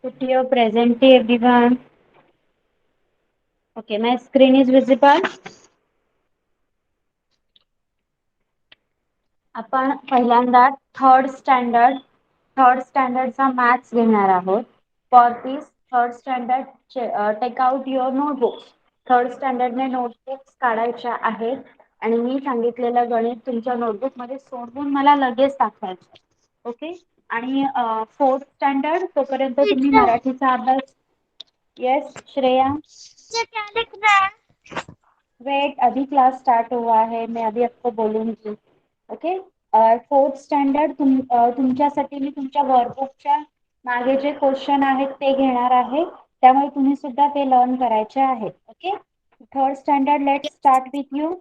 Put your present everyone. Okay, my screen is visible. आपण पहिल्यांदा third स्टँडर्डचा maths घेणार आहोत. For this third standard take out your notebooks. Third स्टँडर्डने notebooks काढायच्या आहेत आणि मी सांगितलेलं गणित तुमच्या नोटबुक मध्ये सोडवून मला लगेच दाखवायचं. ओके. आणि फोर्थ स्टँडर्ड तोपर्यंत तुम्ही मराठीचा अभ्यास. यस श्रेया. वेट, अभी क्लास स्टार्ट हुआ है, मैं अभी आपको बोलूंगी. ओके. फोर्थ स्टँडर्ड तुमच्यासाठी मी तुमच्या वर्कबुकच्या मागे जे क्वेश्चन आहेत ते घेणार आहे, त्यामुळे तुम्ही सुद्धा ते लर्न करायचे आहेत. Okay. Third standard, let's start with you.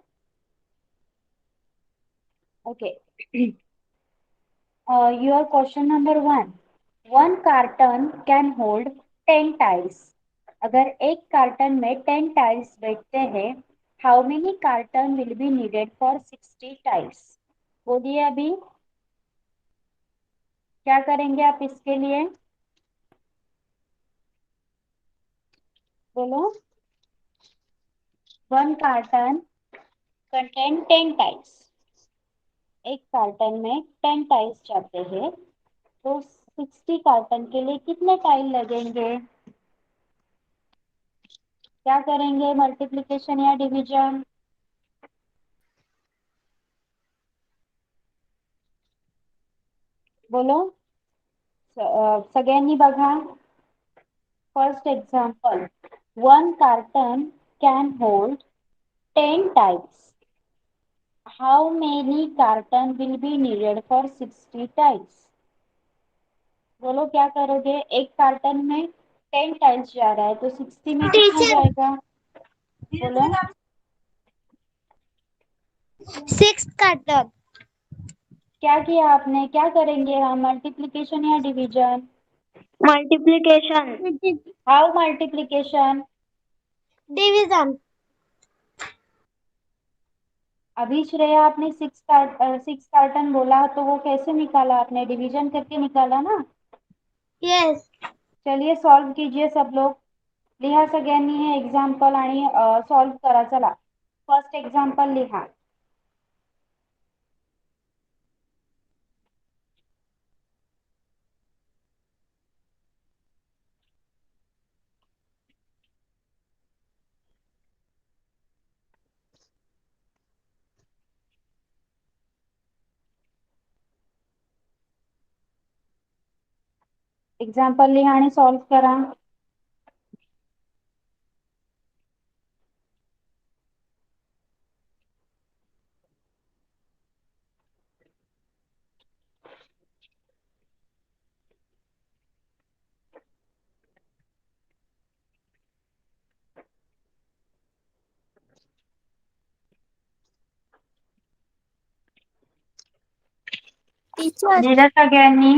Okay. Your question number 1. One carton can hold 10 tiles. अगर एक कार्टन में 10 टाइल्स बैठते हैं, how many carton will be needed for 60 tiles? बोलिए अभी क्या करेंगे आप इसके लिए? बोलो. One carton contain 10 tiles. एक कार्टन में 10 टाइल्स जाते हैं, तो 60 कार्टन के लिए कितने टाइल लगेंगे? क्या करेंगे, मल्टीप्लिकेशन या डिवीजन? बोलो. सगळ्यांनी बघा. First example. One carton can hold 10 tiles. How many carton will be needed for 60 tiles? बोलो क्या करोगे. एक कार्टन में 10 टाइल्स जा रहा है, तो 60 में कितना जाएगा? बोलो. 6 कार्टन. क्या किया आपने, क्या करेंगे हम, मल्टीप्लिकेशन या डिवीजन? मल्टीप्लिकेशन. हाउ मल्टीप्लिकेशन? डिवीजन. अभी श्रेया आपने 6 कार्टन बोला, तो वो कैसे निकाला आपने? डिवीजन करके निकाला ना. यस. चलिए सॉल्व कीजिए सब लोग. लिहा सगळ्यांनी हे एक्झाम्पल आणि सॉल्व करा. चला, फर्स्ट एक्झाम्पल लिहा. एक्झाम्पल लिहा आणि सॉल्व करा. टीचर. लिहिलं सगळ्यांनी?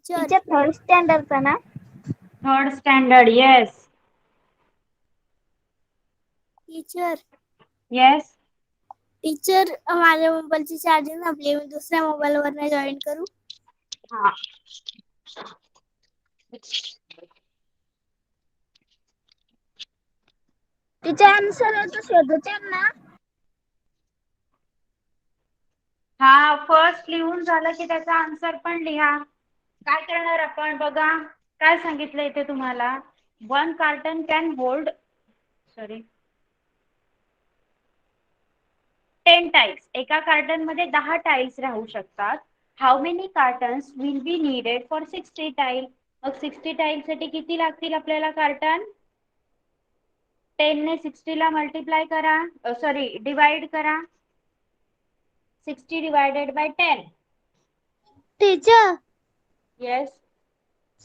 टीचर थर्ड स्टँडर्डचा ना? Third standard. Yes. Teacher. Yes. Teacher, माझ्या मोबाईलची चार्जिंग संपली, मी दुसऱ्या मोबाईल वरनं जॉईन करू? हा. तिचे आन्सर तो शोधते ना. हा, फर्स्ट लिहून झालं की त्याचा आन्सर पण लिहा. काय करणार आपण बघा. काय सांगितलं इथे तुम्हाला? One carton can hold 10 tiles. एका कार्टन मध्ये 10 टाइल्स राहू शकतात. How many cottons will be needed for 60 tile? मग 60 टाइल साठी किती लागतील आपल्याला कार्टन? 10 ने 60 ला मल्टिप्लाय करा, सॉरी डिवाइड करा. 60 divided by 10. Teacher yes.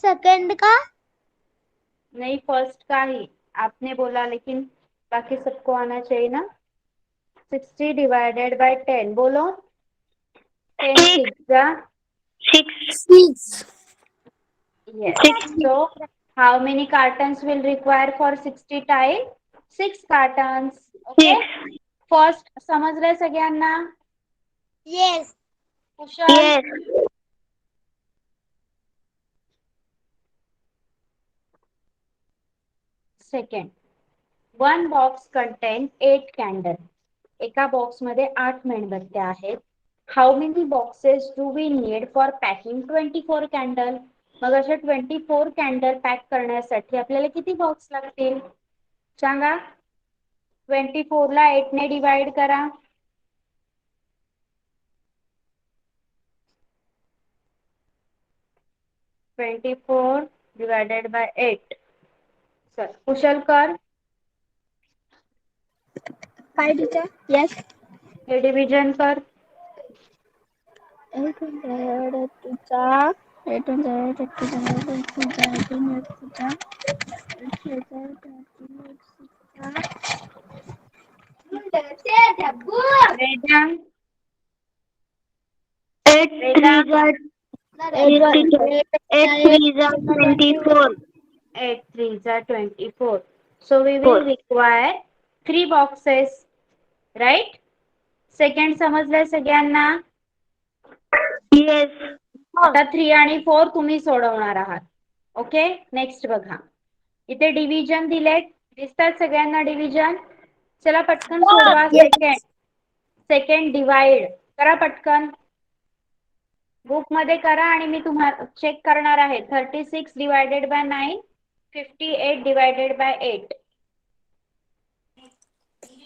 Second का? नहीं, फर्स्ट का ही. आपने बोला, लेकिन बाकी सबको आना चाहिए ना. 60 डिवाइडेड बाय 10. बोलो. 10 6 6. yes. So how many cartons will require for 60 tile? 6 cartons. Okay. First समजलंय सगळ्यांना? Yes. Kushal? Second. One box contain 8 candle. एका बॉक्स मध्ये 8 मेणबत्त्या आहेत. How many boxes do we need for packing 24 candle? मग अशा 24 कॅन्डल पॅक करण्यासाठी आपल्याला किती बॉक्स लागतील सांगा. 24 ला 8 ने डिवाइड करा. 24 divided by 8. सर कुशल कर. Hi, teacher. Yes. हे डिव्हिजन कर. 800 teacher. 800 teacher. 800 Vedant. 8 Vedant. 3 are 24. 8 3s are 24. So we will require 3 boxes. Right? Second समजलंय सगळ्यांना? Yes. आता 3 आणि 4 तुम्ही सोडवणार आहात. ओके. नेक्स्ट बघा. इथे डिव्हिजन दिलेत. दिसतात सगळ्यांना डिव्हिजन? चला पटकन सोडवा. सेकंड डिवाइड करा पटकन. बुक मध्ये करा आणि मी तुम्हाला चेक करणार आहे. 36 divided by 9, 58 divided by 8.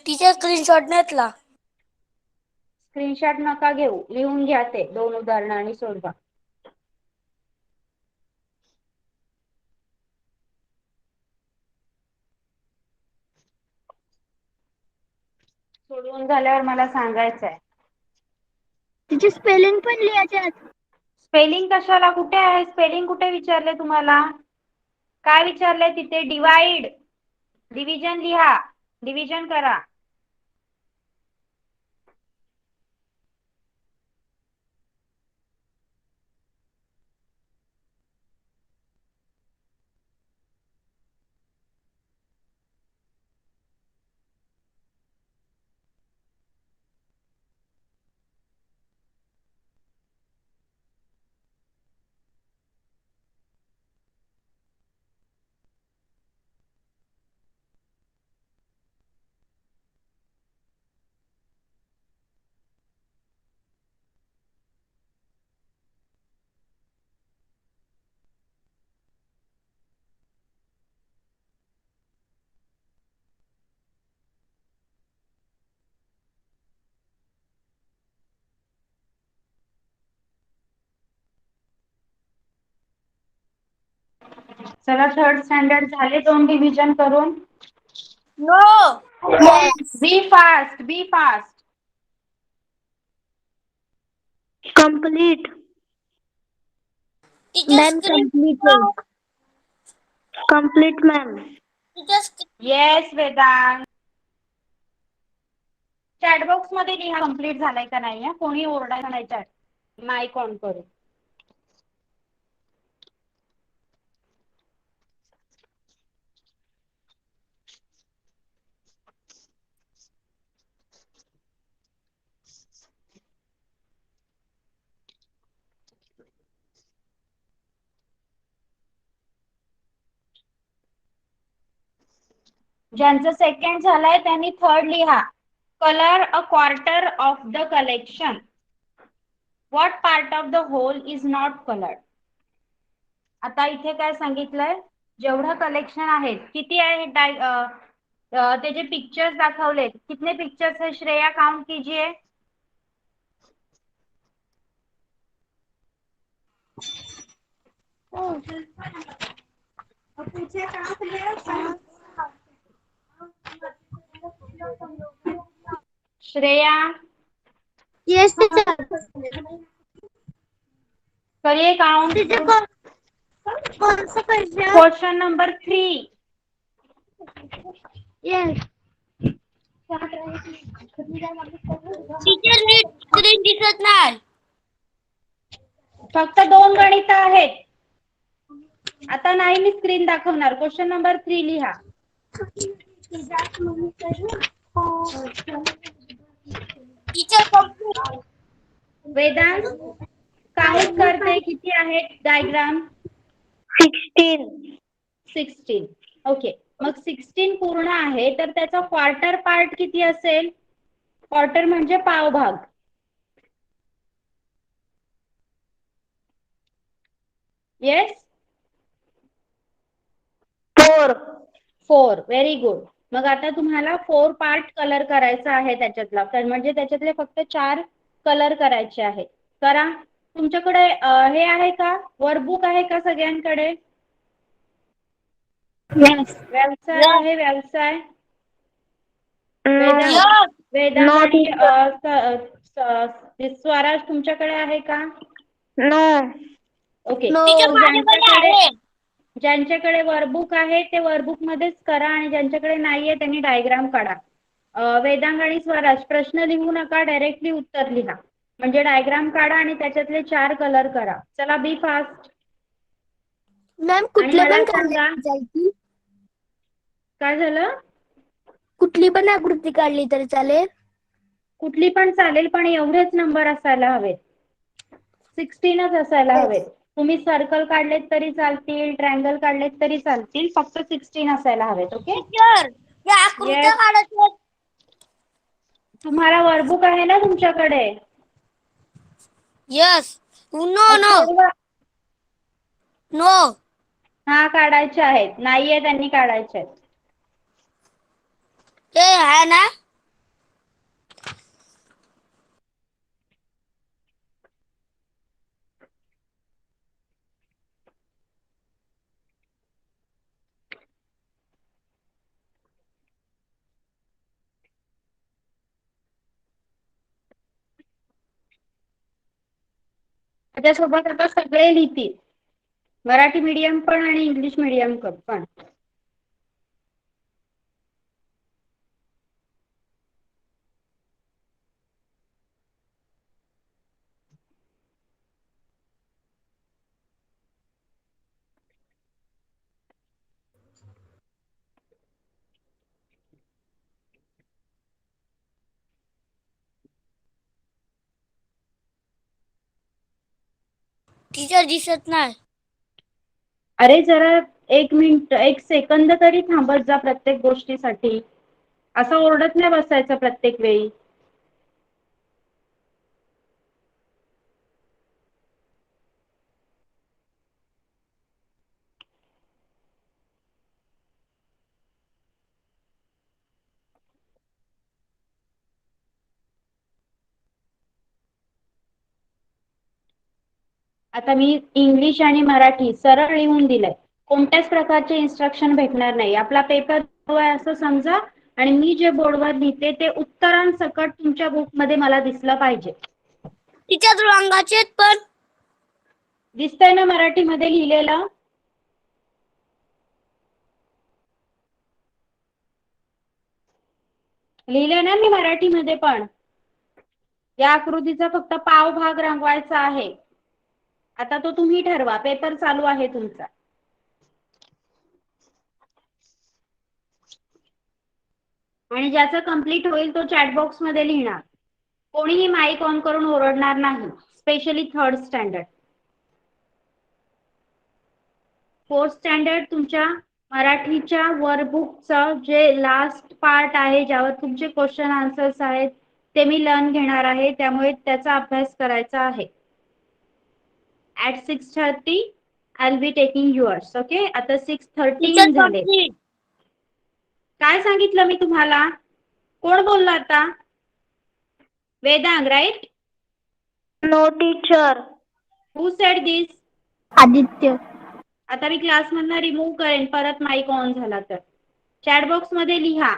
Teacher screenshot घेतला. स्क्रीनशॉट नका घेऊ, लिहून घ्या ते 2 उदाहरणं आणि सोडवा. सोडवून झाल्यावर मला सांगायचं आहे. तिचे स्पेलिंग पण लिहायचे. स्पेलिंग कशाला? कुठे आहे स्पेलिंग? कुठे विचारले तुम्हाला? काय विचारले तिथे? डिवाइड, डिव्हिजन लिहा, डिव्हिजन करा. चला थर्ड स्टँडर्ड झाले 2 डिव्हिजन करून. No. Be fast, be fast. Complete. Ma'am, complete. Complete, ma'am. Yes Vedant. Chatbox मध्ये लिहा कंप्लीट झालाय का नाही. कोणी ओरडायला नाही. चॅट माईक ऑन करू. ज्यांचं सेकंड झालंय त्यांनी थर्ड लिहा. Colour a quarter of the collection. What part of the whole is not coloured? आता इथे काय सांगितलंय? जेवढं कलेक्शन आहेत किती आहे? त्याचे पिक्चर्स दाखवलेत. कितने पिक्चर्स है श्रेया? काउंट कीजिए. Shreya Yes, teacher. करिए काउंट. कौन सा question? Question number 3. Yes. Teacher नीट स्क्रीन दिसत नाही. फक्त 2 गणित आहेत. आता नाही मी स्क्रीन दाखवणार. क्वेश्चन नंबर 3 लिहा. Teacher complete. वेदांत काउंट करते किती आहेत डायग्राम? 16. 16. ओके, मग 16 पूर्ण आहे तर त्याचा क्वार्टर पार्ट किती असेल? क्वार्टर म्हणजे पावभाग. येस, 4. 4. Very good. मग आता तुम्हाला 4 पार्ट कलर करायचा आहे त्याच्यातला, तर म्हणजे त्याच्यातले फक्त 4 कलर करायचे आहेत. करा. तुमच्याकडे हे आहे का, वर्कबुक आहे का सगळ्यांकडे? Yes. व्यवसाय आहे, व्यवसाय. No. वेदांत वेदांत No, आणि teacher. स्वराज तुमच्याकडे आहे का? No. ओके. टीचर माझ्याकडे आहे. ज्यांच्याकडे वर्कबुक आहे ते वर्कबुक मध्येच करा आणि ज्यांच्याकडे नाहीये त्यांनी डायग्राम काढा. वेदांग आणि स्वराज प्रश्न लिहू नका, डायरेक्टली उत्तर लिहा. म्हणजे डायग्राम काढा आणि त्याच्यातले 4 कलर करा. चला, बी फास्ट. मॅम आणि कुठले मला पण सांगा काढले, काय झालं. कुठली पण आकृती काढली तरी चालेल. कुठली पण चालेल, पण एवढेच नंबर असायला हवेत. 16च असायला हवेत. तुम्ही सर्कल काढलेत तरी चालतील, ट्रायंगल काढलेत तरी चालतील, फक्त 16 असायला हवेत. ओके. टीचर या आकृत्या येस. काढायच्या. तुम्हाला वर्कबुक आहे ना तुमच्याकडे? यस. नो मग नो सोडवा. नो. हा, काढायचे आहेत. नाहीये त्यांनी काढायचे आहेत. ते आहे ना. त्याच्यासोबत आता सगळे लिहितील, मराठी मीडियम पण आणि इंग्लिश मीडियम पण. टीचर दिसत नाही. अरे जरा 1 मिनिट, 1 सेकंद तरी थांबत जा प्रत्येक गोष्टीसाठी. असं ओरडत नाही बसायचं प्रत्येक वेळी. आता मी इंग्लिश आणि मराठी सरळ लिहून दिलंय. कोणत्याच प्रकारचे इन्स्ट्रक्शन भेटणार नाही. आपला पेपर आहे असं समजा आणि मी जे बोर्डवर लिहिते ते उत्तरांसकट तुमच्या बुक मध्ये मला दिसलं पाहिजे. टीचर रंगाचे पण दिसतंय ना मराठीमध्ये लिहिलेलं? लिहिलंय ना मी मराठीमध्ये पण. या आकृतीचा फक्त पाव भाग रंगवायचा आहे. आता तो तुम्ही ठरवा, पेपर चालू आहे तुमचा. आणि ज्याचं कंप्लीट होईल तो चॅट बॉक्स मध्ये लिहिणार. कोणीही माईक ऑन करून ओरडणार नाही, specially 3rd standard. 4th standard तुमच्या मराठीच्या वर्कबुकचं जे लास्ट पार्ट आहे ज्यावर तुमचे क्वेश्चन आन्सर्स आहेत ते मी लर्न घेणार आहे, त्यामुळे त्याचा अभ्यास करायचा आहे. At 6:30 I'll be taking yours. Okay. आता 6:13 झाले. काय सांगितलं मी तुम्हाला? कोण बोलला आता? Vedang, right? No, teacher. Who said this? Aditya. आता मी क्लासमधनं रिमूव्ह करेन परत माईक ऑन झाला तर. चॅट बॉक्स मध्ये लिहा.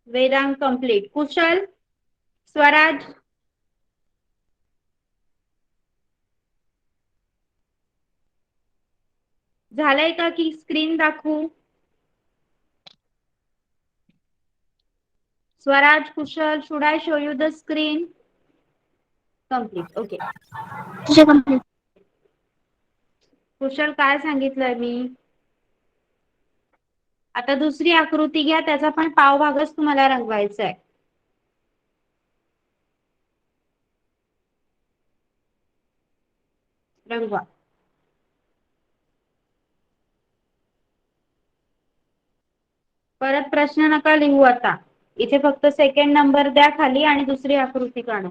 वेदांग कंप्लीट. कुशल, स्वराज, झालंय का की स्क्रीन दाखवू? Swaraj, Kushal, should I show you the screen? Complete. Okay. Teacher complete. Kushal, काय सांगितलंय मी? आता दुसरी आकृती घ्या, त्याचा पण पावभागच तुम्हाला रंगवायचा आहे. रंगवा. परत प्रश्न नका लिहू आता. इथे फक्त सेकंड नंबर द्या खाली आणि दुसरी आकृती काढा.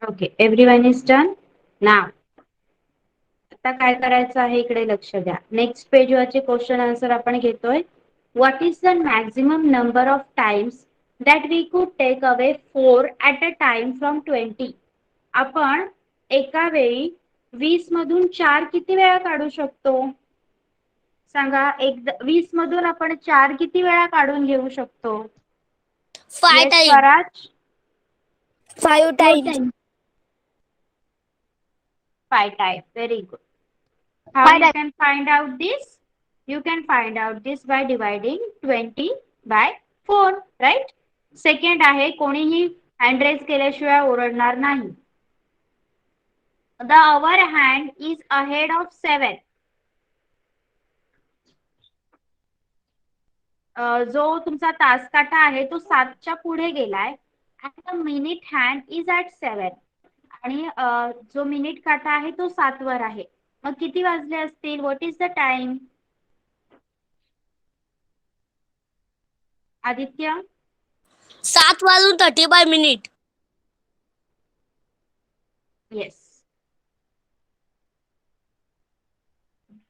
Okay, everyone is done now. आता काय करायचं आहे इकडे लक्ष द्या. नेक्स्ट पेज वरचे क्वेश्चन आन्सर आपण घेतोय. What is the maximum number of times that we could take away 4 at a time from 20? आपण एका वेळी 20 मधून 4 किती वेळा काढू शकतो? सांगा. 20 मधून आपण 4 किती वेळा काढून घेऊ शकतो? 5 yes time. Swaraj. 5 time. 5 time. Very good. How you can find out this? You can find out this by dividing 20 by 4, right? Second आहे, कोणीही हँड रेज केल्याशिवाय ओरडणार नाही. The hour hand is ahead of 7. जो तुमचा तास काटा आहे तो 7च्या पुढे गेलाय. And the minute hand is at 7. आणि जो मिनिट काटा आहे तो 7 वर आहे. मग किती वाजले असतील? What is the time? Aditya. 7:35. Yes.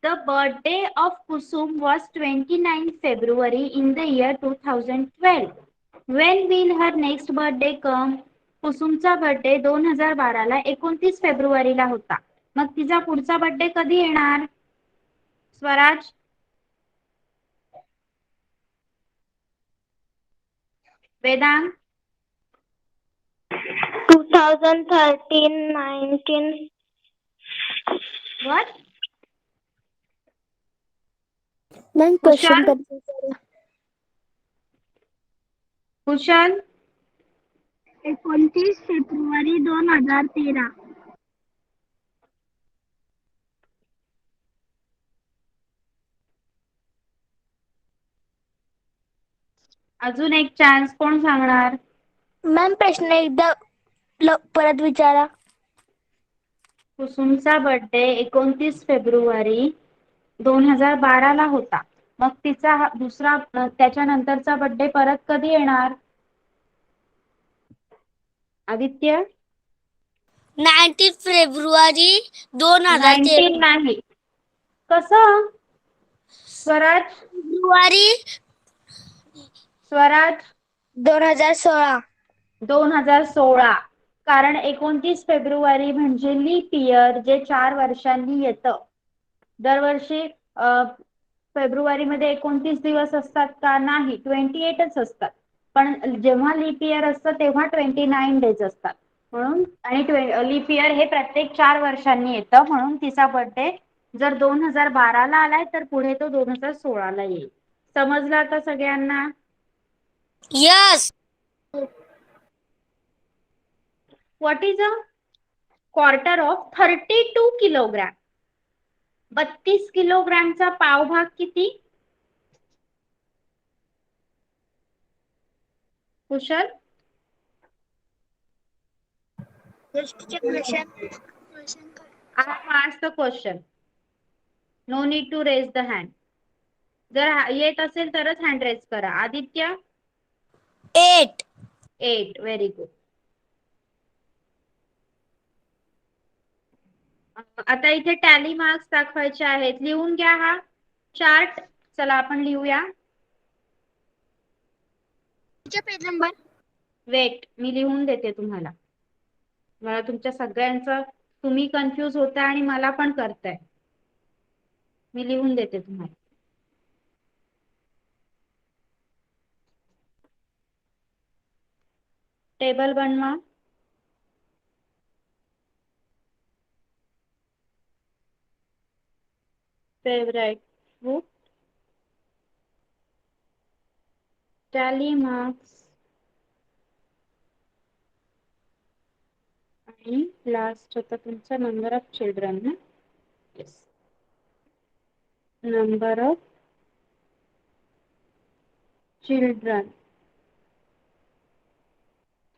The birthday of Kusum was 29 February in the year 2012. When will her next birthday come? कुसुमचा बर्थडे 2012 ला 29 फेब्रुवारीला होता. मग तिचा पुढचा बर्थडे कधी येणार? स्वराज. वेदांग. 2013, 19. What? मॅम क्वेश्चन कुशल. कधी? कुशल. 29 फेब्रुवारी 2013. अजून एक चान्स. कोण सांगणार? मॅम प्रश्न एकदा परत विचारा. कुसुमचा बर्थडे 29 फेब्रुवारी 2012 ला होता. मग तिचा दुसरा त्याच्यानंतरचा बर्थडे परत कधी येणार? आदित्य. 19 फेब्रुवारी 2013. 19 नाही. कसं? स्वराज. फेब्रुवारी स्वराज. 2016. 2016. कारण 29 फेब्रुवारी म्हणजे लीप इयर, जे 4 वर्षांनी येतं. दरवर्षी फेब्रुवारी मध्ये 29 दिवस असतात का? नाही, 28च असतात. पण जेव्हा लीप इयर असतं तेव्हा 29 डेज असतात. म्हणून आणि लीप इयर हे प्रत्येक 4 वर्षांनी येतं. म्हणून तिचा बर्थडे जर 2012 ला आलाय तर पुढे तो 2016 ला येईल. समजलं आता सगळ्यांना? Yes. What is a quarter of 32 kilogram? 32 किलोग्रॅमचा पावभाग किती? कुशल? Yes, teacher, question. I have asked the question. No need to raise the hand. जर येत असेल तरच हँड रेज करा. आदित्य? 8. 8. Very good. आता इथे टॅली मार्क्स दाखवायचे आहेत. लिहून घ्या हा चार्ट. चला आपण लिहूया. Teacher, page number. वेट, मी लिहून देते तुम्हाला. मला तुमच्या सगळ्यांचं तुम्ही कन्फ्यूज होताय आणि मला पण करताय. मी लिहून देते तुम्हाला. टेबल बनवा. फेवरेट फ्रूट, टॅली मार्क्स आणि लास्ट होता तुमचा नंबर ऑफ चिल्ड्रन ना. Yes, number of children.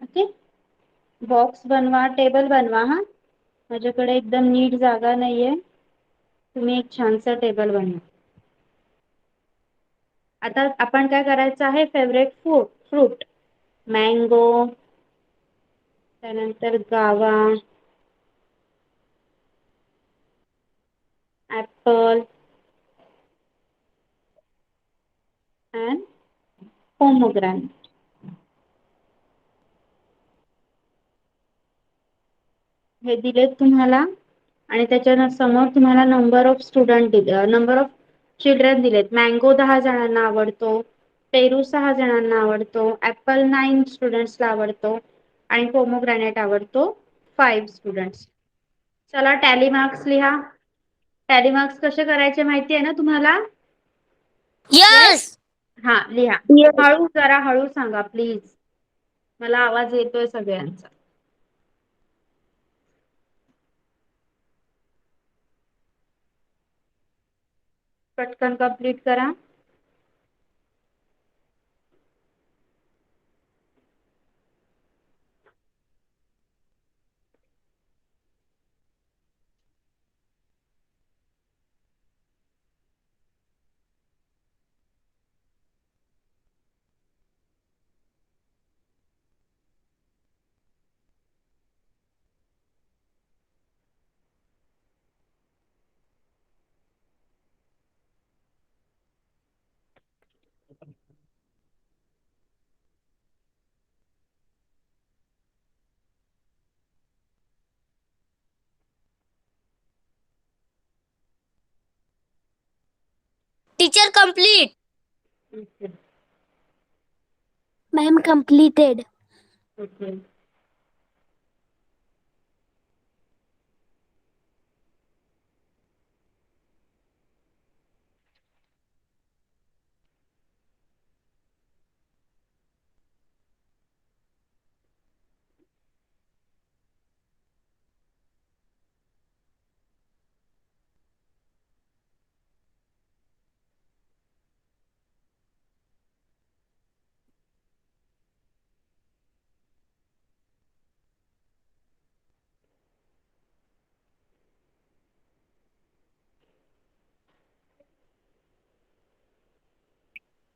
Okay, box बनवा, टेबल बनवा. हा, माझ्याकडे एकदम नीट जागा नाहीये. तुम्ही एक छानसा टेबल बनवा. आता आपण काय करायचं आहे, फेवरेट फ्रूट मँगो, त्यानंतर गावा, ऍपल अँड पोमोग्रॅनेट. हे दिलेत तुम्हाला आणि त्याच्या समोर तुम्हाला नंबर ऑफ स्टुडंट दिले, नंबर ऑफ चिल्ड्रन दिलेत. मँगो 10 जणांना आवडतो, पेरू 6 जणांना आवडतो, ऍपल 9 स्टुडंट्सला आवडतो आणि पोमोग्रॅनेट आवडतो 5 स्टुडंट्स. चला टॅली मार्क्स लिहा. टॅली मार्क्स कसे करायचे माहिती आहे ना तुम्हाला? Yes. हा, लिहा. Yes. हळू जरा हळू सांगा प्लीज, मला आवाज येतोय सगळ्यांचा. पटकन कंप्लीट करा. Teacher, complete. Okay. Ma'am, completed. Okay.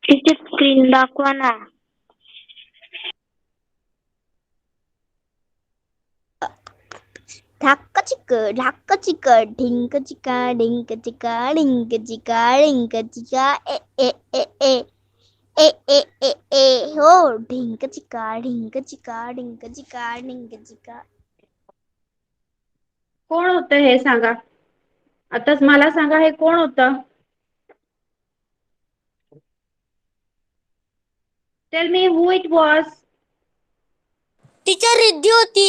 Teacher, screen दाखवा ना. ढाक्का चिक्क, ढिंक चिका, ढिंक चिका, ढिंक चिका, ढिंक चिका, ए ए ए ए ए ए ए ए हो, ढिंक चिका, ढिंक चिका, ढिंक चिका, ढिंक चिका. कोण होतं हे सांगा. आताच मला सांगा, हे कोण होतं? Tell me who it was. Teacher Riddhi होती.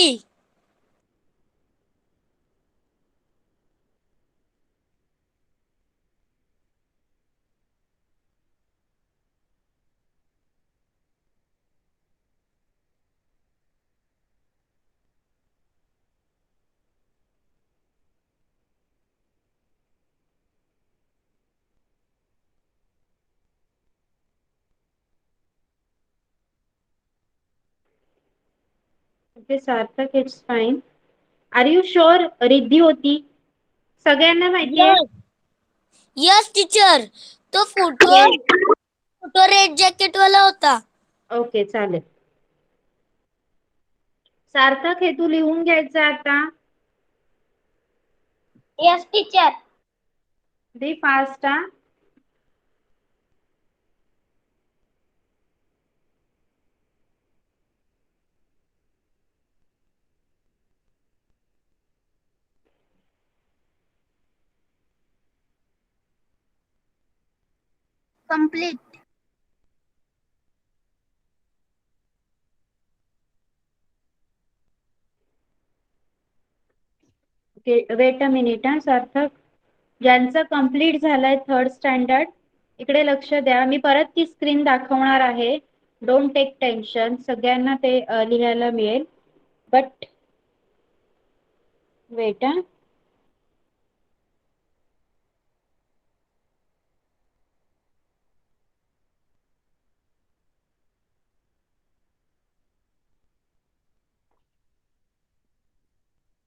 Okay Sarthak it's fine. Are you sure Riddhi होती? सगळ्यांना माहितीये? यस यस टीचर, तो photo Yes. Photo red jacket वाला होता. ओके चालेल. सार्थक हे तू लिहून घ्यायचं आता. Yes, teacher. बी फास्ट हा. Complete. Okay weight a minute हा सार्थक. ज्यांचं कंप्लीट झालंय थर्ड स्टँडर्ड इकडे लक्ष द्या. मी परत ती स्क्रीन दाखवणार आहे. Don't take tension. सगळ्यांना ते लिहायला मिळेल. बट वेट हा.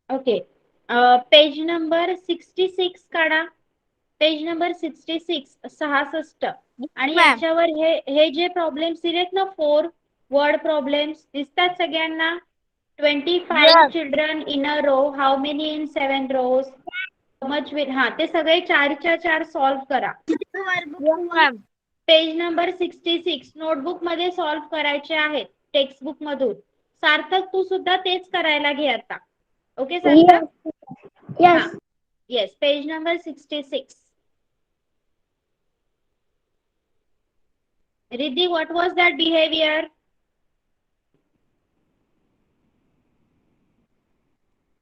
ओके पेज नंबर 66 काढा. पेज नंबर 66 66 आणि मॅम याच्यावर हे जे प्रॉब्लेम्स दिलेत ना 4 वर्ड प्रॉब्लेम्स दिसतात सगळ्यांना. 25 yes children in a row. How many in 7 rows. मच विल हा ते सगळे 4च्या 4 सॉल्व्ह करा. Yes ma'am. Page number 66 notebook मध्ये सॉल्व्ह करायचे आहेत टेक्स्टबुक मधून. सार्थक तू सुद्धा तेच करायला घे आता. ओके सार्थक. Yes. हा yes page number 66. Riddhi what was that behavior?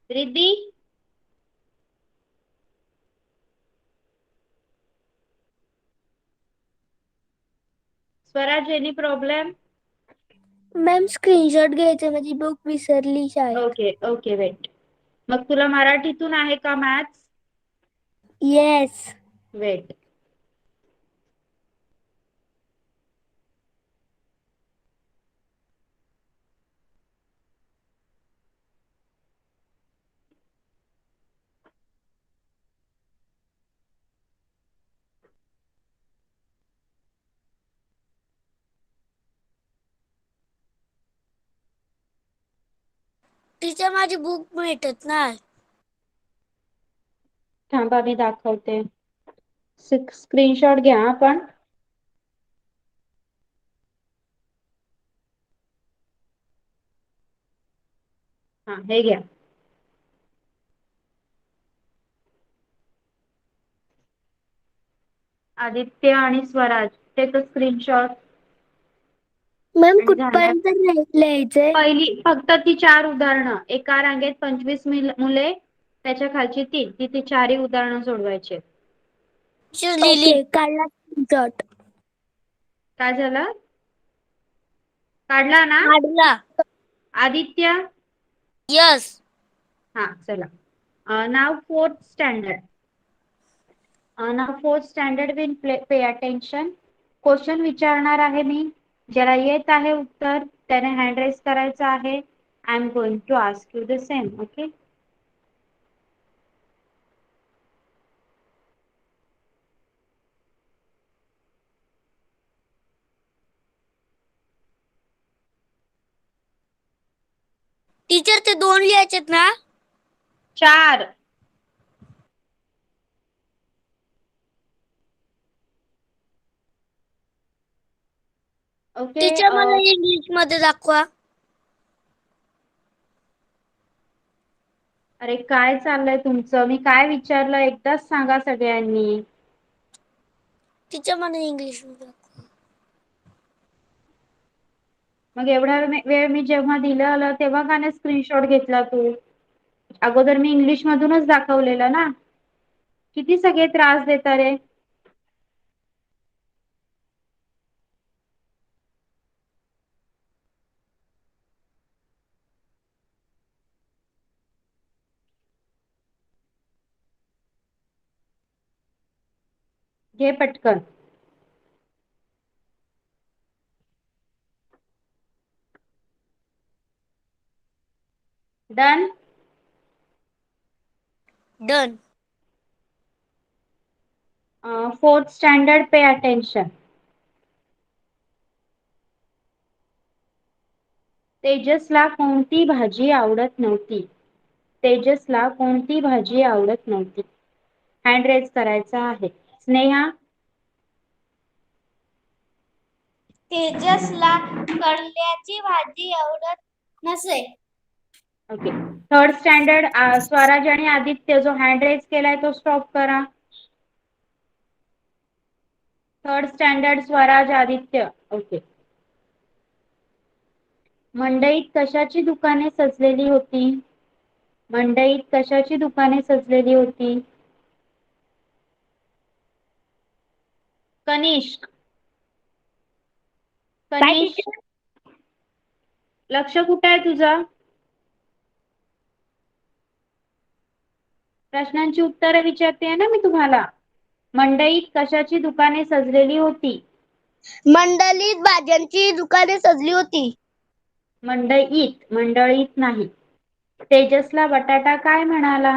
Riddhi Swaraj any problem? Ma'am screenshot घ्यायचे, माझी बुक विसरली शाळेत. Okay okay wait. मग तुला मराठीतून आहे का मॅथ्स? Yes wait. टीचर माझी बुक भेटत नाही. थांबा मी दाखवते. स्क्रीनशॉट घ्या आपण. हा हे घ्या. आदित्य आणि स्वराज टेक स्क्रीनशॉट. मॅम आणि झाल्या कुठपर्यंत लिहायचंय? पहिली फक्त ती 4 उदाहरणं. एका रांगेत 25 मुले त्याच्या खालची 3 ती 4ही उदाहरणं सोडवायचे. लिहिली. ओके काढला स्क्रीनशॉट. काय झालं? काढला ना काढला. आदित्य? यस हा चला. Now fourth standard. Now fourth standard will pay attention. Question विचारणार आहे मी. ज्याला येत आहे उत्तर त्याने हँड रेस करायचं आहे. I am going to ask you the same. Okay. Teacher ते 2 लिहायचेत ना? 4. ओके. टीचर मला इंग्लिश मध्ये दाखवा. अरे काय चाललंय तुमचं? मी काय विचारलं एकदाच सांगा सगळ्यांनी. टीचर मला इंग्लिश मध्ये दाखवा. मग एवढा वेळ मी जेव्हा दिलं तेव्हा का नाही स्क्रीनशॉट घेतला तू? अगोदर मी इंग्लिश मधूनच दाखवलेलं ना. किती सगळे त्रास देता रे. घे पटकन. Done. Done. Fourth standard, pay attention. तेजसला कोणती भाजी आवडत नव्हती? तेजसला कोणती भाजी आवडत नव्हती? हँड रेज करायचा आहे. स्नेहा. तेजसला कारल्याची भाजी आवडत नसे. ओके. थर्ड स्टँडर्ड, स्वराज आणि आदित्य, जो हँड रेज केलाय तो स्टॉप करा. Third standard, Swaraj, Aditya. Okay. मंडईत कशाची दुकाने सजलेली होती? मंडईत कशाची दुकाने सजलेली होती? कनिष्क. काय कनिष्क, टीचर? लक्ष कुठे आहे तुझं? प्रश्नांची उत्तरं विचारते ना मी तुम्हाला. मंडईत कशाची दुकाने सजलेली होती? मंडळीत भाज्यांची दुकाने सजली होती. मंडईत, मंडळीत नाही. तेजसला बटाटा काय म्हणाला?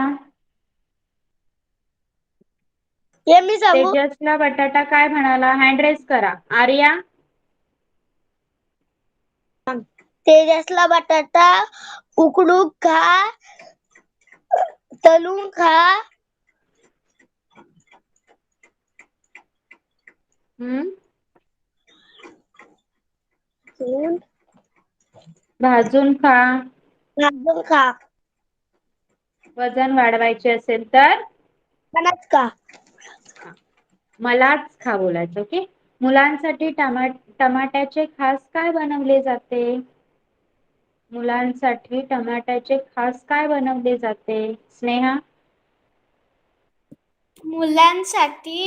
हे मी सांगू? तेजसला बटाटा काय म्हणाला? हँड रेज करा. आर्या. तेजसला बटाटा उकडून खा, तळून खा, हम्म. भाजून भाजून खा. खा. वजन वाढवायचे असेल तर मलाच का? मलाच खा बोलायचं. ओके. मुलांसाठी टमाट्याचे खास काय बनवले जाते? मुलांसाठी टमाट्याचे खास काय बनवले जाते? स्नेहा. मुलांसाठी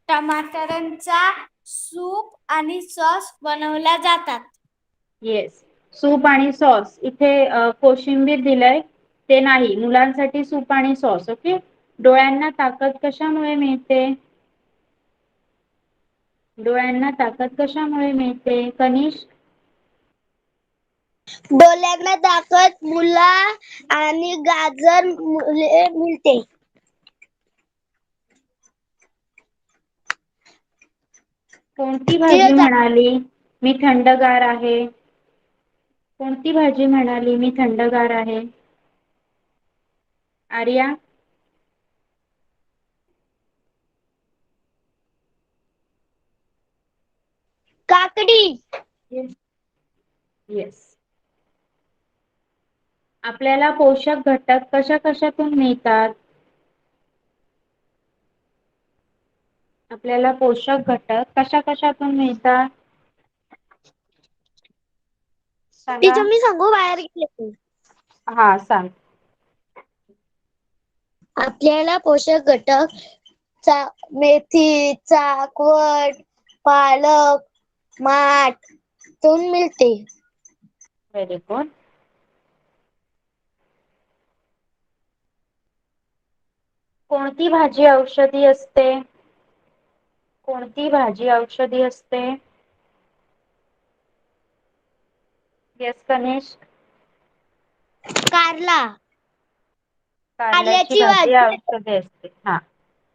टमाटरांचा सूप आणि सॉस बनवला जातात. येस. सूप आणि सॉस. इथे कोशिंबीर दिलंय ते नाही. मुलांसाठी सूप आणि सॉस. ओके. डोळ्यांना ताकद कशामुळे मिळते? डोळ्यांना ताकद कशामुळे मिळते? कनिष्क. डोळ्यांना ताकद मुला आणि गाजर मिळते. कोणती भाजी म्हणाली मी थंडगार आहे? कोणती भाजी म्हणाली मी थंडगार आहे? आर्या. काकडी. येस. आपल्याला पोषक घटक कशा कशातून मिळतात? आपल्याला पोषक घटक कशा कशातून मिळतात? सांगा. टीचर मी सांगू? बाहेर गेले. हा, सांग. आपल्याला पोषक घटक मेथी, चाकवट, पालक, माठ तून मिळते. Very good. कोणती भाजी औषधी असते? कोणती भाजी औषधी असते? येस कनिष्क. कारला. कारल्याची कारल्याची भाजी भाजी. औषधी असते. हा,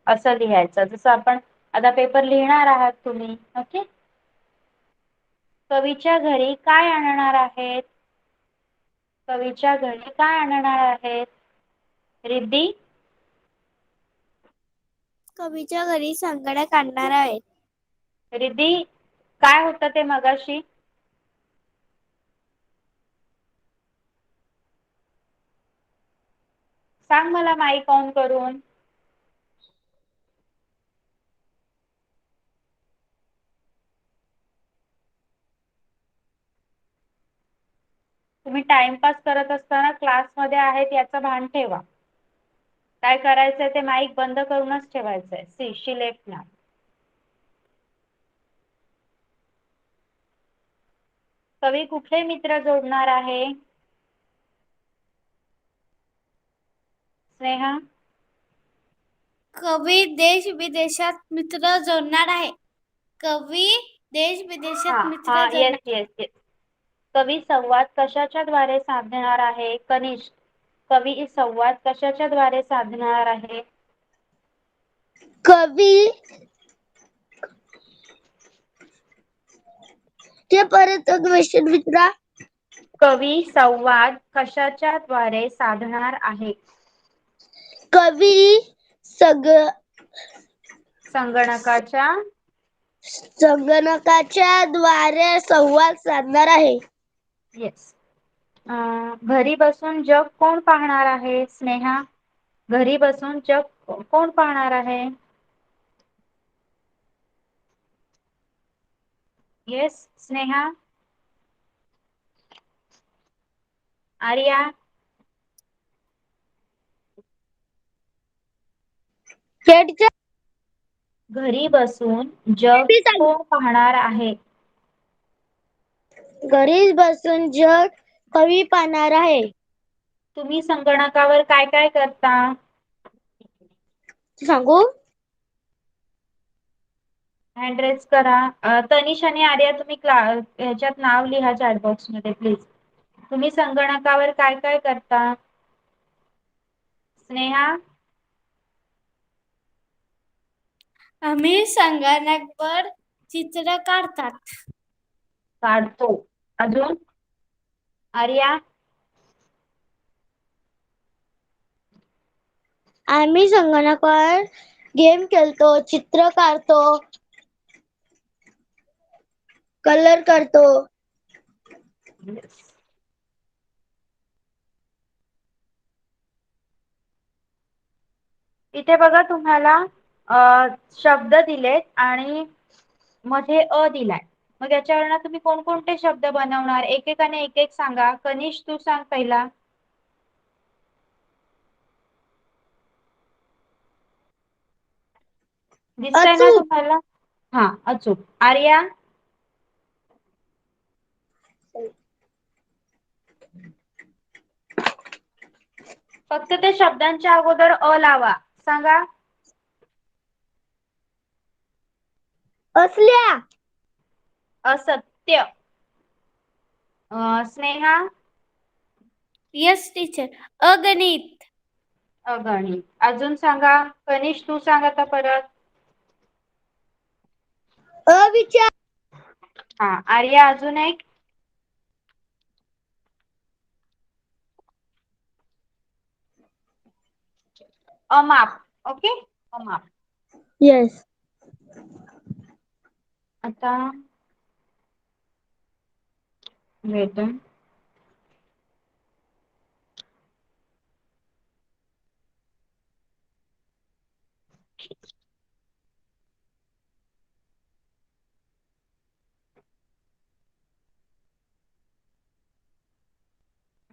असं लिहायचं. जसं आपण आता पेपर लिहिणार आहात तुम्ही. ओके. कवीच्या घरी काय आणणार आहेत? कवीच्या घरी काय आणणार आहेत? रिद्धी. कवीच्या घरी संगणक आणणार आहेत. रिद्धी, काय होतं ते मगाशी? सांग मला माईक ऑन करून. तुम्ही टाइमपास करत असताना क्लासमध्ये आहेत याचं भान ठेवा. काय करायचंय ते माईक बंद करूनच ठेवायचंय. शी लेफ्ट नाव. कवी कुठले मित्र जोडणार आहे? स्नेहा. कवी देश विदेशात मित्र जोडणार आहे. कवी देश विदेशात मित्र येस जोडणार. Yes yes. कवी संवाद कशाच्या द्वारे साधणार आहे? कनिष्क, कवी संवाद कशाच्या द्वारे साधणार आहे? कवी ते परत क्वेश्चन विचारा. कवी संवाद कशाच्या द्वारे साधणार आहे? कवी संगणकाच्या संगणकाच्या द्वारे संवाद साधणार आहे. येस. घरी बसून जग कोण पाहणार आहे? स्नेहा, घरी बसून जग कोण पाहणार आहे? येस स्नेहा. आर्या, टीचर घरी बसून जग कोण पाहणार आहे? घरी बसून जग कवी पाहणार आहे. तुम्ही संगणकावर काय काय करता? सांगू? हँड रेज करा. तनिष आणि आर्या तुम्ही ह्याच्यात नाव लिहा चॅट बॉक्स मध्ये प्लीज. तुम्ही संगणकावर काय काय करता? स्नेहा, आम्ही संगणकावर चित्र काढतात. काढतो. अजून आर्या, आम्ही संगणकावर गेम खेळतो, चित्र काढतो, कलर करतो. इथे बघा तुम्हाला शब्द दिलेत आणि मध्ये अ दिलाय. मग याच्यावरनं तुम्ही कोणकोणते शब्द बनवणार? एकेकाने एक एक सांगा. कनिष तू सांग पहिला. दिसतंय ना अचूक. तुम्हाला? हा, अचूक. आर्या, फक्त ते शब्दांच्या अगोदर अ लावा. सांगा. असल्या. असत्य. Sneha, yes teacher. अगणित. अगणित. अजून सांगा. कनिष तू सांग आता परत. अविचार. हा, आर्या अजून एक. अमाप. ओके, अमाप. येस. आता वेट.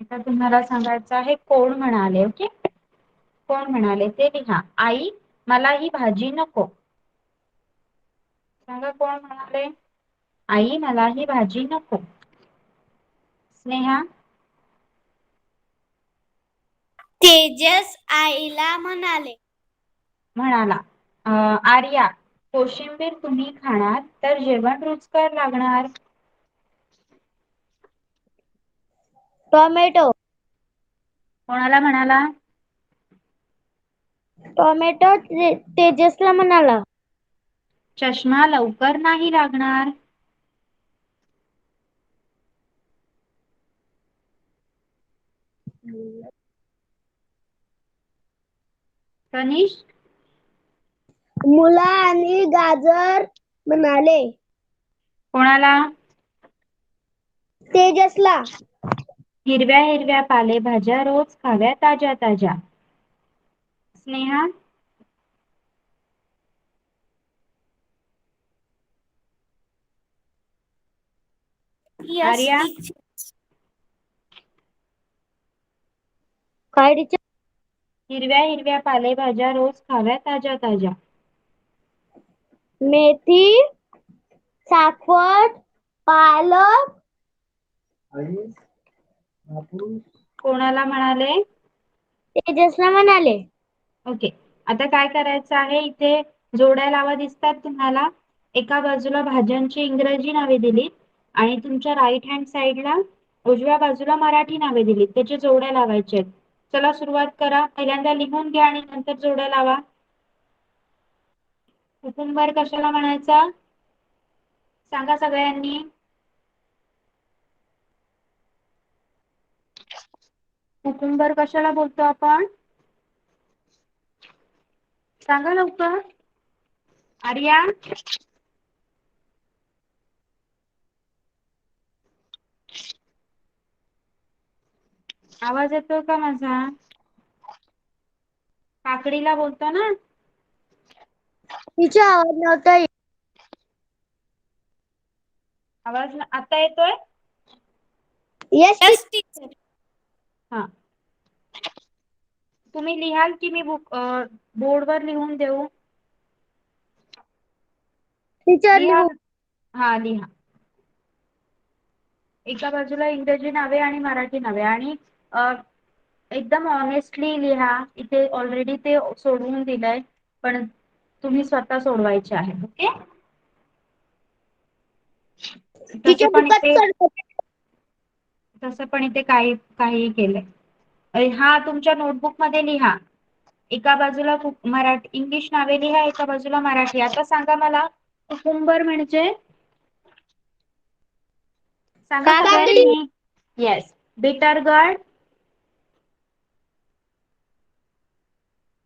आता तुम्हाला सांगायचं आहे कोण म्हणाले. ओके, कोण म्हणाले ते लिहा. आई मला ही भाजी नको. सांगा कोण म्हणाले? आई मला ही भाजी नको. स्नेहा, तेजस आईला म्हणाले. म्हणाला. आर्या, कोशिंबीर तुम्ही खाणार तर जेवण रुचकर लागणार. टोमॅटो. कोणाला म्हणाला? टोमॅटो तेजसला म्हणाला. चष्मा लवकर नाही लागणार. तनिष, मुला आणि गाजर म्हणाले. कोणाला? तेजसला. हिरव्या हिरव्या पालेभाज्या रोज खाव्या ताज्या ताज्या. Sneha, yes Arya, teacher. काय टीचर? हिरव्या हिरव्या पालेभाज्या रोज खाव्या ताज्या ताज्या. मेथी, साखर, पालक. कोणाला म्हणाले? तेजसला म्हणाले. ओके, आता काय करायचं आहे? इथे जोड्या लावा दिसतात तुम्हाला. एका बाजूला भाज्यांची इंग्रजी नावे दिली आणि तुमच्या राईट हँड साईडला उजव्या बाजूला मराठी नावे दिली, त्याचे जोड्या लावायचे आहेत. चला सुरुवात करा. पहिल्यांदा लिहून घ्या आणि नंतर जोड्या लावा. कुकुंबर कशाला म्हणायचा सांगा सगळ्यांनी. कुकुंबर कशाला बोलतो आपण सांगा लवकर. आर्या आवाज येतोय का माझा? काकडीला बोलतो ना. तिचा आवाज नव्हता येत. आवाज आता येतोय? Yes yes teacher. हा. तुम्ही लिहाल की मी बोर्डवर लिहून देऊ? टीचर लिहा. लिहू. हा लिहा. एका बाजूला इंग्रजी नावे आणि मराठी नावे आणि एकदम ऑनेस्टली लिहा. इथे ऑलरेडी ते सोडवून दिलंय पण तुम्ही स्वतः सोडवायचे आहे. ओके. टीचर बुकात करतो. तसं पण इथे काही केलंय. हा तुमच्या नोटबुक मध्ये लिहा. एका बाजूला मराठी इंग्लिश नावे लिहा, एका बाजूला मराठी. आता सांगा मला कुकुंबर म्हणजे सांगा काकडी. सगळ्यांनी. येस. बिटरगड.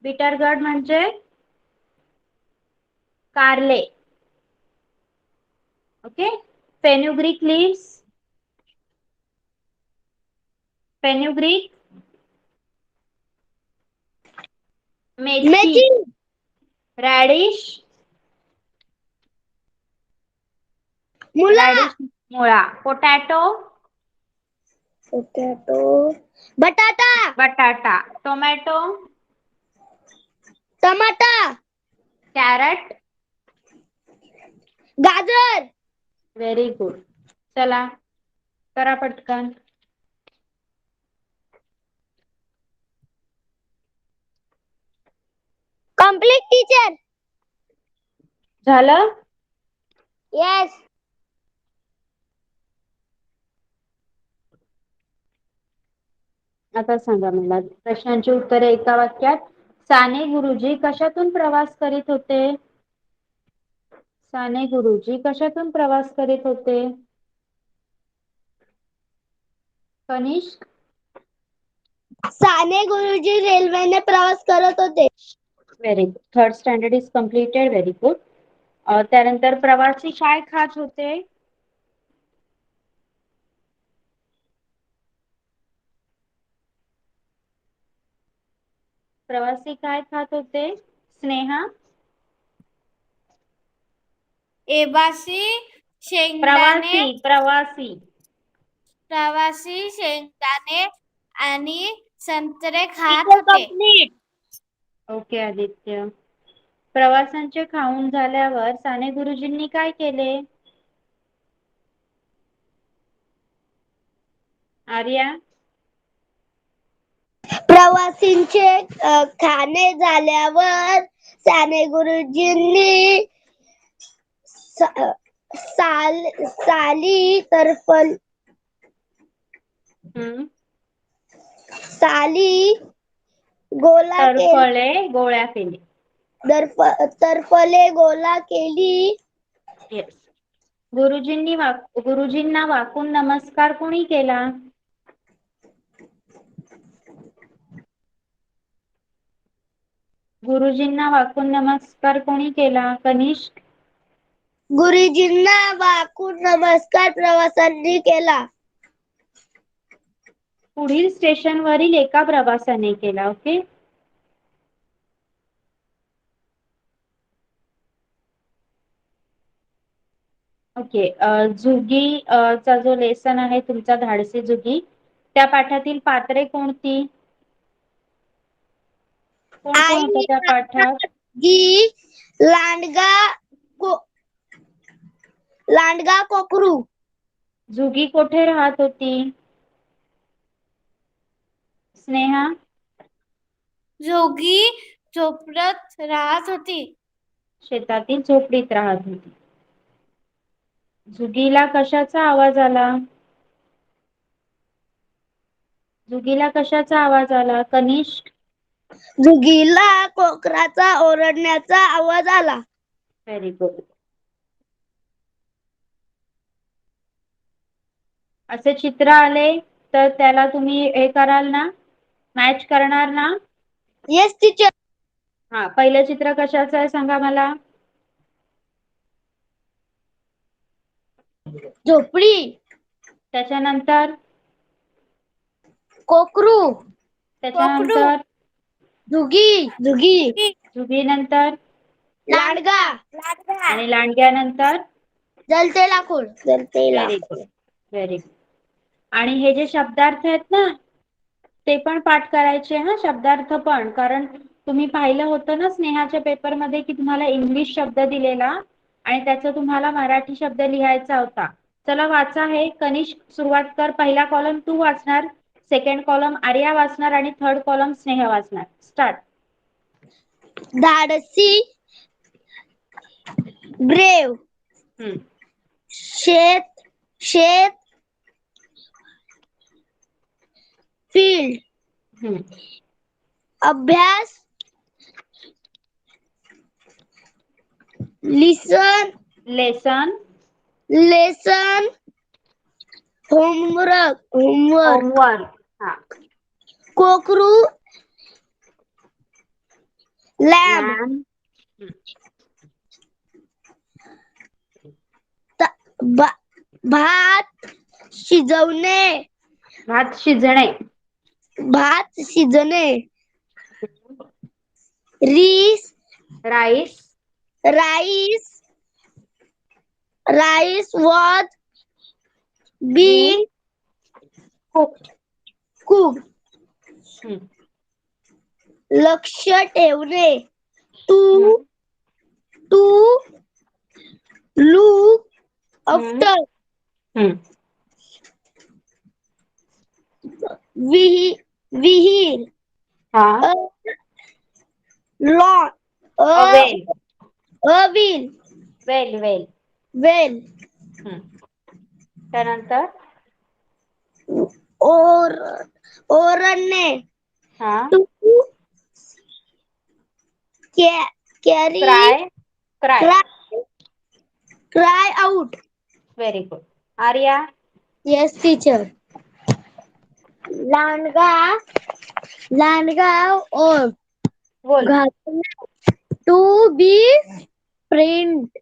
बिटरगड म्हणजे कारले. ओके. फेन्युग्रीक लीव्स. फेन्युग्रीक. मेथी. मेथी. रॅडिश. मुला. रॅडिश मुळा. पोटॅटो. पोटॅटो. बटाटा. बटाटा. टोमॅटो. टमाटा. कॅरट. गाजर. Very good. चला करा पटकन. Complete teacher. झालं. येस. आता सांगा मला प्रश्नांची उत्तरे एका वाक्यात. साने गुरुजी कशातून प्रवास करीत होते? साने गुरुजी कशातून प्रवास करीत होते? कनिष्क. साने गुरुजी रेल्वेने प्रवास करत होते. Very good. Third standard is completed. Very good. त्यानंतर प्रवासी काय खात होते? प्रवासी काय खात होते? स्नेहा. एबासी शेंगदाणे. प्रवासी प्रवासी शेंगदाणे आणि संत्रे खात टीचर होते. कम्प्लीट. ओके आदित्य. प्रवासांचे खाऊन झाल्यावर साने गुरुजींनी काय केले? आर्या. प्रवासींचे खाणे झाल्यावर साने गुरुजींनी साली गोला केली. टरफळे गोळ्या केली. तर्फले गोला केली. येस. गुरुजींना वाकून नमस्कार कोणी केला? गुरुजींना वाकून नमस्कार कोणी केला? कनिष्क. गुरुजींना वाकून नमस्कार प्रवाशांनी केला. पुढील स्टेशनवरील एका प्रवाशाने केला. ओके. ओके. जुगी चा जो लेसन आहे तुमचा धाडसी जुगी त्या पाठातील पात्रे कोणती? कोण कोण होतं आई, त्या पाठात? गी, लांडगा कोकरू. जुगी कोठे राहत होती? स्नेहा. जोगी झोपडत राहत होती. शेतातील झोपडीत राहत होती. जुगीला कशाचा आवाज आला? जुगीला कशाचा आवाज आला? कनिष्क. जुगीला कोकराचा ओरडण्याचा आवाज आला. Very good. असे चित्र आले तर त्याला तुम्ही हे कराल ना, मॅच करणार ना? Yes teacher. हा, पहिलं चित्र कशाचं आहे सांगा मला? झोपडी. त्याच्यानंतर कोकरू. त्याच्यानंतर जुगी. जुगी. जुगीनंतर लांडगा. आणि लांडग्यानंतर जलते लाकूड. Very good, very good. आणि हे जे शब्दार्थ आहेत ना, ते पण पाठ करायचे हा, शब्दार्थ पण. कारण तुम्ही पाहिलं होतं ना स्नेहाच्या पेपरमध्ये की तुम्हाला इंग्लिश शब्द दिलेला आणि त्याचा तुम्हाला मराठी शब्द लिहायचा होता. चला वाचा. हे कनिष्क सुरुवात कर. पहिला कॉलम तू वाचणार, सेकंड कॉलम आर्या वाचणार आणि थर्ड कॉलम स्नेहा वाचणार. स्टार्ट. धाडसी. ब्रेव. शेत. शेत. फील्ड. अभ्यास. Listen. Lesson. Lesson. Homework. Homework. हा. कोकरू. लॅब. लॅम्प. भात शिजवणे. भात शिजणे. भात शिजणे. Rice. Rice. Rice. Rice was being cook. लक्ष ठेवणे. टू. To look after. विहीर. हा. लॉन. वेल. अविल. वेल. वेल. वेल. त्यानंतर ओरडणे. हा. To carry. Cry. Cry. Cry out. Very good. Arya. Yes teacher. लांडगा. लांडगा और बोल. To be print.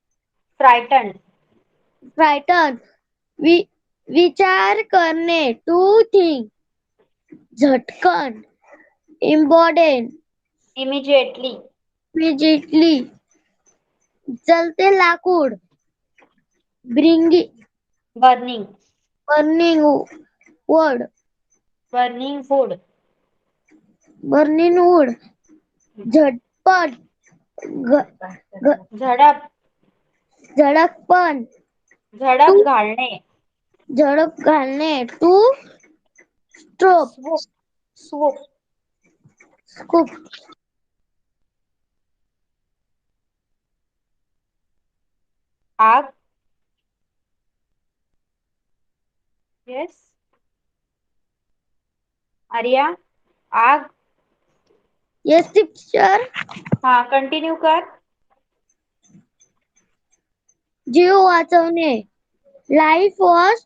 Frighten. Frighten. विचार करणे. To think. झटकन. इम्पॉर्टंट. इमिजिएटली. इमिजिएटली. जलते लाकूड. Burning. Burning wood. Burning food. Burning wood. झटपट. झडप. झडपण. झडप घालणे. झडप घालणे. To strop. Swoop. Swoop. Scoop. आग. येस. आर्या. आग. Yes teacher. हा, कंटिन्यू कर. जीव वाचवणे. Life was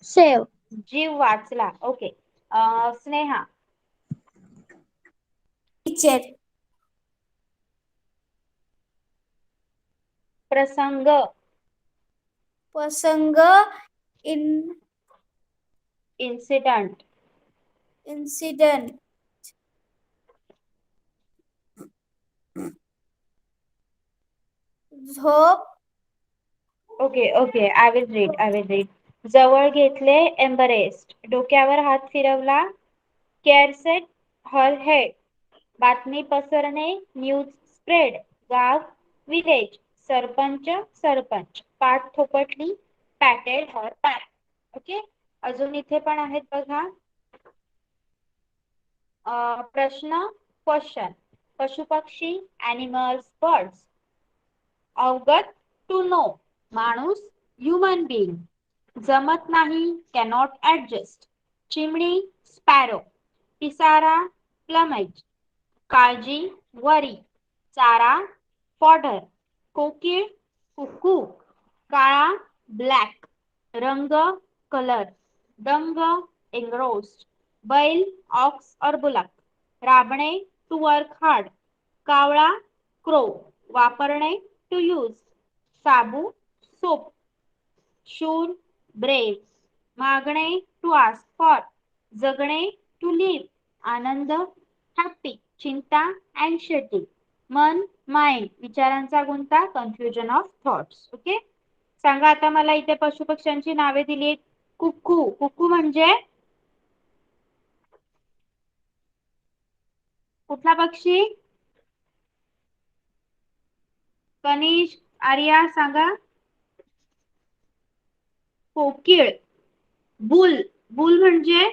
save. जीव वाचला. ओके. स्नेहा. टीचर. प्रसंग. प्रसंग. इन्सिडंट. इंसिडेंट. झोप. Okay. Okay. I will read. जवळ घेतले. एम्बरेस्ट. डोक्यावर हात फिरवला. Caressed her head. बातमी पसरणे. News spread. गाव. विलेज. सरपंच. पाठ थोपटली. पॅटेड हर पॅट. ओके. अजून इथे पण आहेत बघा. प्रश्न. क्वेश्चन. पशुपक्षी. ॲनिमल्स. बर्ड्स. अवगत. To know. माणूस. Human being. जमत नाही, कॅनॉट ऍडजस्ट. चिमणी, स्पॅरो. पिसारा, प्लमेज. काळजी, वरी. चारा, फॉडर. कोकिळ, कुकू. काळा, ब्लॅक. रंग, कलर. डंग, एंग्रोस्ड. बैल, ऑक्स और बुलक. राबणे, टू वर्क हार्ड. कावळा, क्रो. वापरणे, टू यूज. साबू, सोप. शूर, ब्रेव. मागणे, टू आस्क फॉर. जगणे, टू लिव्ह. आनंद, हॅपी. चिंता, अँक्झायटी. मन, माइंड. विचारांचा गुंता, कन्फ्युजन ऑफ थॉट्स. ओके. सांगा आता मला इथे पशुपक्ष्यांची नावे दिली. कुक्कू. कुक्कू म्हणजे कुठला पक्षी? कनिष, आर्या सांगा. कोकिळ. बुल. बुल म्हणजे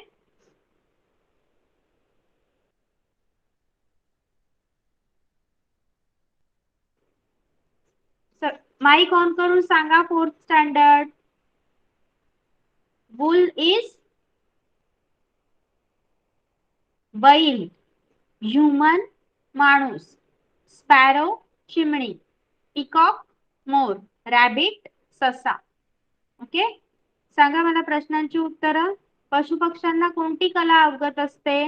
माईक ऑन करून सांगा. Fourth standard. बुल इज बैल. ह्युमन, माणूस. स्पॅरो, चिमणी. पिकॉक, मोर. रॅबिट, ससा. ओके. सांगा मला प्रश्नांची उत्तरं. पशुपक्ष्यांना कोणती कला अवगत असते?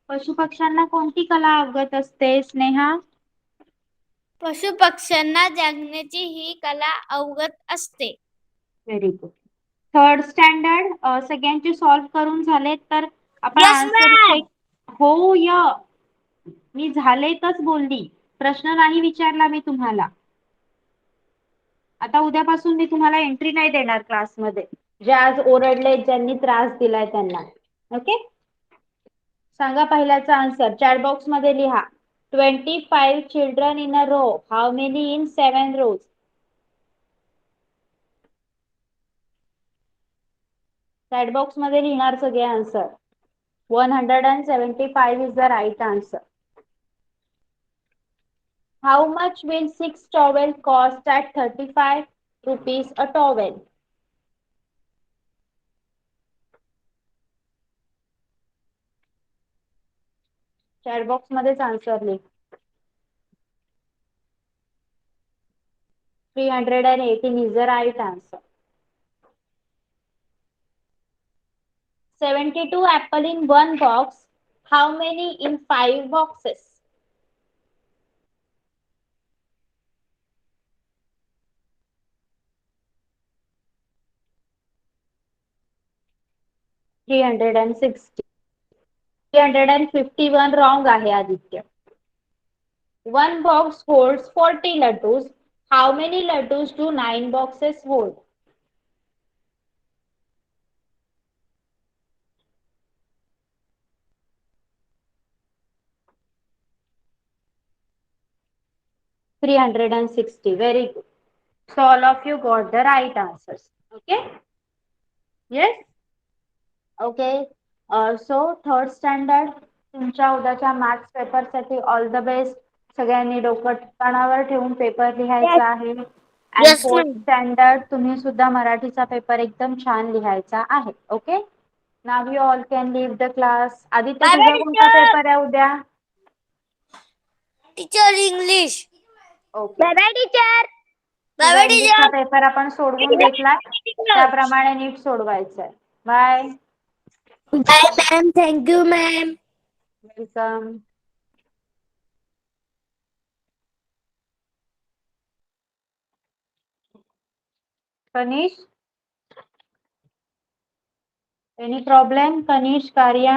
पशुपक्ष्यांना कोणती कला अवगत असते, स्नेहा? पशुपक्ष्यांना जगण्याची ही कला अवगत असते. Very good. थर्ड स्टँडर्ड सगळ्यांचे सॉल्व्ह करून झाले तर आपण Yes, आन्सर ma'am. चेक. हो य मी झालेतच बोलली. प्रश्न नाही विचारला मी तुम्हाला. आता उद्यापासून मी तुम्हाला एंट्री नाही देणार क्लासमध्ये. जे आज ओरडले, ज्यांनी त्रास दिलाय त्यांना. ओके. सांगा पहिल्याचा आन्सर. चॅट बॉक्स मध्ये लिहा. 25 children in a row. How many in 7 rows? Chat box मध्ये लिहिणार सगळे answer. 175 is the right answer. How much will 6 towel cost at 35 rupees a towel? Chat box मध्येच आन्सर लिह. 318 is the right answer. 72 apple in one box. How many in 5 boxes? $360. 351 wrong आहे Aditya. One box holds 40 laddus. How many laddus do 9 boxes hold? $360. Very good. So all of you got the right answers. Okay. Yes. Okay. So third standard तुमच्या उद्याच्या maths paper साठी all the best. सगळ्यांनी डोकं ठिकाणावर ठेवून paper लिहायचा आहे. And Yes, fourth ma'am. Standard तुम्ही सुद्धा मराठीचा पेपर एकदम छान लिहायचा आहे. Okay. Now you all can leave the class. Aditya Bye bye, तुझा कोणता teacher. पेपर आहे उद्या? Teacher English. Okay. Bye bye teacher. Bye तुझा bye, इंग्लिशचा teacher. पेपर आपण सोडवून घेतलाय. त्याप्रमाणे नीट सोडवायचंय. Bye. Bye, ma'am. Thank you, ma'am. Welcome. Kanish? Any problem? Kanish, Karya?